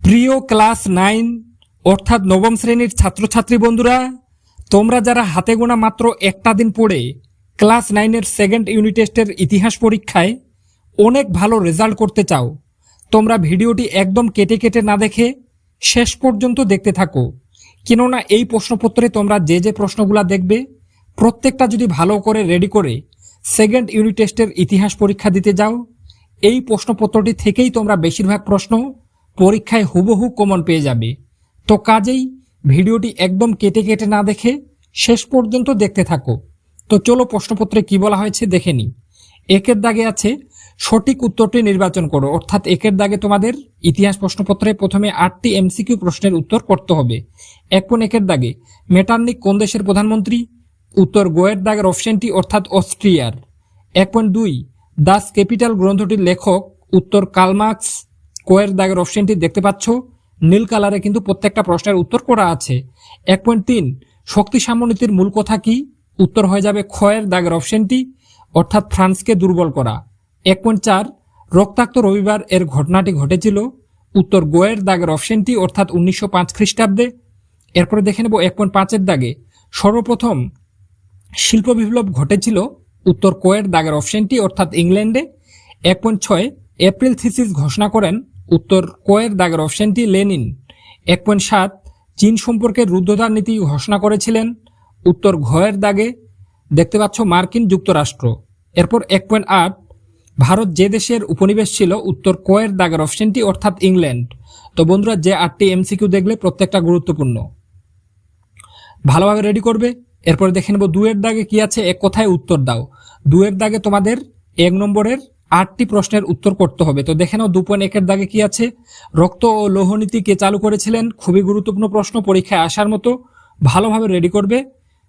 প্রিয় ক্লাস 9 অর্থাৎ নবম শ্রেণীর ছাত্রছাত্রী বন্ধুরা, তোমরা যারা হাতে গোনা মাত্র একটা দিন পড়ে ক্লাস 9-এর সেকেন্ড ইউনিট টেস্টের ইতিহাস পরীক্ষায় অনেক ভালো রেজাল্ট করতে চাও, তোমরা ভিডিওটি একদম কেটে কেটে না দেখে শেষ পর্যন্ত দেখতে থাকো। কেননা এই প্রশ্নপত্রে তোমরা যে যে প্রশ্নগুলো দেখবে প্রত্যেকটা যদি ভালো করে রেডি করে সেকেন্ড ইউনিট টেস্টের ইতিহাস পরীক্ষা দিতে যাও, এই প্রশ্নপত্রটি থেকেই তোমরা বেশিরভাগ প্রশ্ন পরীক্ষায় হুবহু কমন পেয়ে যাবে। তো কাজেই ভিডিওটি একদম কেটে কেটে না দেখে শেষ পর্যন্ত দেখতে থাকো। তো চলো প্রশ্নপত্রে কি বলা হয়েছে দেখে নিই। একের দাগে আছে সঠিক উত্তরটি নির্বাচন করো, অর্থাৎ একের দাগে তোমাদের ইতিহাস প্রশ্নপত্রে প্রথমে 8টি এমসিকিউ প্রশ্নের উত্তর করতে হবে। 1.1-এর দাগে মেটার্নিক কোন দেশের প্রধানমন্ত্রী? উত্তর গোয়ের দাগের অপশনটি অর্থাৎ অস্ট্রিয়ার। 1.2 দাস ক্যাপিটাল গ্রন্থটির লেখক? উত্তর কার্ল মার্কস। কোয়ের দাগের অপশনটি দেখতে পাচ্ছ, নীল কালারে কিন্তু প্রত্যেকটা প্রশ্নের উত্তর করা আছে। 1.3 শক্তি সাম্যনীতির মূল কথা কি? উত্তর হয়ে যাবে খয়ের দাগের অপশনটি অর্থাৎ ফ্রান্সকে দুর্বল করা। 1.4 রক্তাক্ত রবিবার এর ঘটনাটি ঘটেছিল? উত্তর গোয়ের দাগের অপশনটি অর্থাৎ 1905 খ্রিস্টাব্দে। এরপরে দেখে নেব 1.5-এর দাগে সর্বপ্রথম শিল্প বিপ্লব ঘটেছিল? উত্তর কোয়ের দাগের অপশনটি অর্থাৎ ইংল্যান্ডে। 1.6 এপ্রিল থিসিস ঘোষণা করেন? উত্তর কোয়ের দাগের অপশনটি লেনিন। 1.7 চীন সম্পর্কে রুদ্ধদ্বার নীতি ঘোষণা করেছিলেন? উত্তর ঘয়ের দাগে দেখতে পাচ্ছ মার্কিন যুক্তরাষ্ট্র। এরপর 1.8 ভারত যে দেশের উপনিবেশ ছিল? উত্তর কোয়ের দাগের অপশনটি অর্থাৎ ইংল্যান্ড। তো বন্ধুরা, যে 8টি এমসিকিউ দেখলে প্রত্যেকটা গুরুত্বপূর্ণ, ভালোভাবে রেডি করবে। এরপর দেখে নেব 2-এর দাগে কি আছে, এক কথায় উত্তর দাও। 2-এর দাগে তোমাদের 1 নম্বরের 8টি প্রশ্নের উত্তর করতে হবে। তো দেখে নাও 2.1-এর দাগে কি আছে, রক্ত ও লৌহনীতি কে চালু করেছিলেন? খুবই গুরুত্বপূর্ণ প্রশ্ন, পরীক্ষায় আসার মতো, ভালোভাবে রেডি করবে।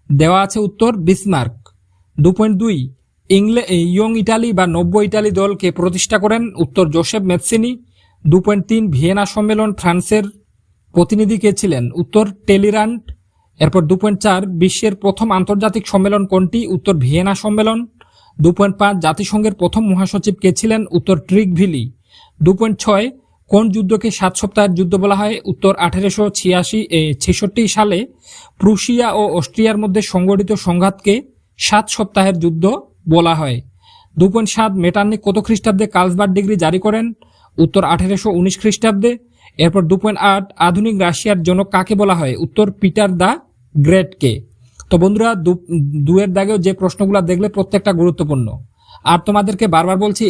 দেওয়া আছে উত্তর বিসমার্ক। 2.2 ইয়ং ইটালি বা নব্য ইটালি দলকে প্রতিষ্ঠা করেন? উত্তর জোসেফ মেৎসিনি। 2.3 ভিয়েনা সম্মেলন ফ্রান্সের প্রতিনিধি কে ছিলেন? উত্তর টেলিরান্ট। এরপর 2.4 বিশ্বের প্রথম আন্তর্জাতিক সম্মেলন কোনটি? উত্তর ভিয়েনা সম্মেলন। 2.5 জাতিসংঘের প্রথম মহাসচিব কে ছিলেন? উত্তর ট্রিগভিলি। 2.6 কোন যুদ্ধকে 7 সপ্তাহের যুদ্ধ বলা হয়? উত্তর 1866 সালে প্রুশিয়া ও অস্ট্রিয়ার মধ্যে সংঘটিত সংঘাতকে 7 সপ্তাহের যুদ্ধ বলা হয়। 2.7 মেটার্নিক কত খ্রিস্টাব্দে কার্লসবার্গ ডিগ্রি জারি করেন? উত্তর 1819 খ্রিস্টাব্দে। এরপর 2.8 আধুনিক রাশিয়ার জনক কাকে বলা হয়? উত্তর পিটার দ্য গ্রেটকে। তো বন্ধুরা, 2-এর দাগেও যে প্রশ্নগুলো দেখলে প্রত্যেকটা গুরুত্বপূর্ণ। আর তোমাদেরকে বারবার বলছি,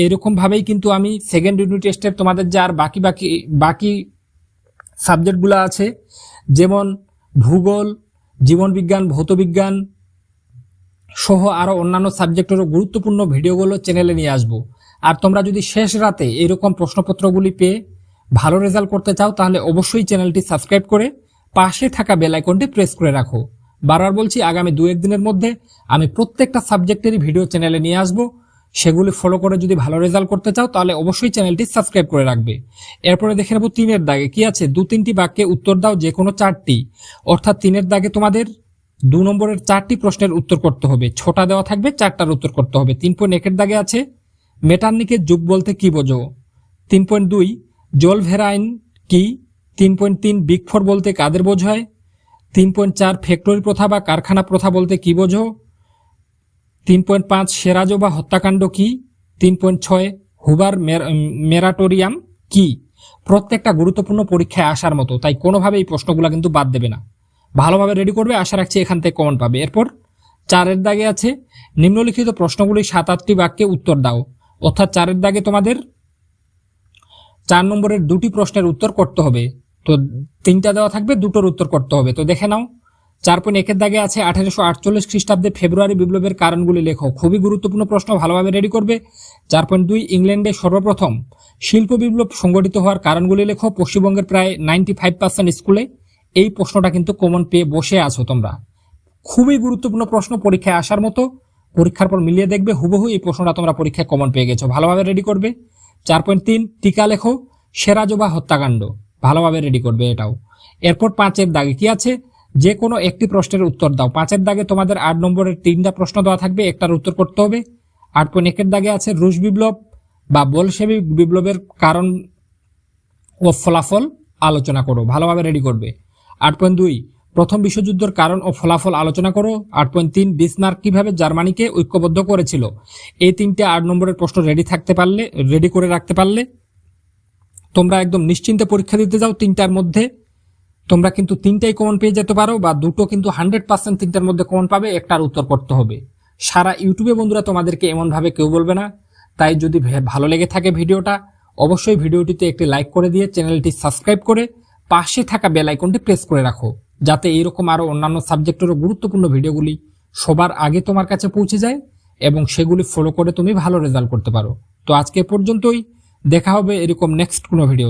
এরকম ভাবেই কিন্তু আমি সেকেন্ড ইউনিট টেস্টের তোমাদের যে আর বাকি সাবজেক্টগুলো আছে, যেমন ভূগোল, জীবনবিজ্ঞান, ভৌতবিজ্ঞান সহ আরো অন্যান্য সাবজেক্টেরও গুরুত্বপূর্ণ ভিডিওগুলো চ্যানেলে নিয়ে আসবো। আর তোমরা যদি শেষ রাতে এরকম প্রশ্নপত্রগুলি পেয়ে ভালো রেজাল্ট করতে চাও, তাহলে অবশ্যই চ্যানেলটি সাবস্ক্রাইব করে পাশে থাকা বেল আইকনটি প্রেস করে রাখো। বারবার বলছি, আগামী 2-1 দিনের মধ্যে আমি প্রত্যেকটা সাবজেক্টেরই ভিডিও চ্যানেলে নিয়ে আসবো। সেগুলি ফলো করে যদি ভালো রেজাল্ট করতে চাও, তাহলে অবশ্যই চ্যানেলটি সাবস্ক্রাইব করে রাখবে। এরপরে দেখে নেব 3-এর দাগে কি আছে, 2-3টি বাক্যে উত্তর দাও যে কোনো 4টি। অর্থাৎ 3-এর দাগে তোমাদের 2 নম্বরের 4টি প্রশ্নের উত্তর করতে হবে, 6টা দেওয়া থাকবে, 4টার উত্তর করতে হবে। 3.1-এর দাগে আছে মেটার্নিকের যুগ বলতে কি বোঝো? 3.2 জলভেরাইন কি? 3.3 বিগ ফোর বলতে কাদের বোঝায়? 3.4 ফ্যাক্টরি প্রথা বা কারখানা প্রথা বলতে কি বোঝো? 3.5 সেরাজো বা হত্যাকাণ্ড কি? 3.6 হুবার মেরাটোরিয়াম কি? প্রত্যেকটা গুরুত্বপূর্ণ পরীক্ষায় আসার মতো, তাই কোনোভাবে এই প্রশ্নগুলো কিন্তু বাদ দেবে না, ভালোভাবে রেডি করবে। আশা রাখছি এখান থেকে কমন পাবে। এরপর 4-এর দাগে আছে নিম্নলিখিত প্রশ্নগুলি 7-8টি বাক্যে উত্তর দাও। অর্থাৎ 4-এর দাগে তোমাদের 4 নম্বরের 2টি প্রশ্নের উত্তর করতে হবে। তো 3টা দেওয়া থাকবে, 2টোর উত্তর করতে হবে। তো দেখে নাও 4.1-এর দাগে আছে 1848 খ্রিস্টাব্দে ফেব্রুয়ারি বিপ্লবের কারণগুলি লেখো। খুবই গুরুত্বপূর্ণ প্রশ্ন, ভালোভাবে রেডি করবে। 4.2 ইংল্যান্ডে সর্বপ্রথম শিল্প বিপ্লব সংঘটিত হওয়ার কারণগুলি লেখো। পশ্চিমবঙ্গের প্রায় 95% স্কুলে এই প্রশ্নটা কিন্তু কমন পেয়ে বসে আছো তোমরা। খুবই গুরুত্বপূর্ণ প্রশ্ন, পরীক্ষায় আসার মতো, পরীক্ষার পর মিলিয়ে দেখবে হুবহু এই প্রশ্নটা তোমরা পরীক্ষায় কমন পেয়ে গেছো, ভালোভাবে রেডি করবে। 4.3 টিকা লেখো, সেরাজো বা হত্যাকাণ্ড, ভালোভাবে রেডি করবে এটাও। এরপর 5-এর দাগে কি আছে, যে কোনো একটি প্রশ্নের উত্তর দাও। 5-এর দাগে তোমাদের 8 নম্বরের 3টা প্রশ্ন দেওয়া থাকবে, একটার উত্তর করতে হবে। 8.1-এর দাগে আছে রুশ বিপ্লব বা বলশেভিক বিপ্লবের কারণ ও ফলাফল আলোচনা করো। ভালোভাবে রেডি করবে। 8.2 প্রথম বিশ্বযুদ্ধের কারণ ও ফলাফল আলোচনা করো। 8.3 বিসমার্ক কিভাবে জার্মানিকে ঐক্যবদ্ধ করেছিল। এই 3টে 8 নম্বরের প্রশ্ন রেডি করে রাখতে পারলে তোমরা একদম নিশ্চিন্তে পরীক্ষা দিতে যাও। 3টার মধ্যে তোমরা কিন্তু 3টাই কমন পেয়ে যেতে পারো, বা 2টো কিন্তু 100% 3টার মধ্যে কমন পাবে, একটার উত্তর করতে হবে। সারা ইউটিউবে বন্ধুরা তোমাদেরকে এমনভাবে কেউ বলবে না। তাই যদি ভালো লেগে থাকে ভিডিওটা, অবশ্যই ভিডিওটিতে একটি লাইক করে দিয়ে চ্যানেলটি সাবস্ক্রাইব করে পাশে থাকা বেল আইকনটি প্রেস করে রাখো, যাতে এইরকম আরো অন্যান্য সাবজেক্টেরও গুরুত্বপূর্ণ ভিডিওগুলি সবার আগে তোমার কাছে পৌঁছে যায় এবং সেগুলি ফলো করে তুমি ভালো রেজাল্ট করতে পারো। তো আজকে পর্যন্তই, দেখা হবে এরকম নেক্সট কোনো ভিডিওতে।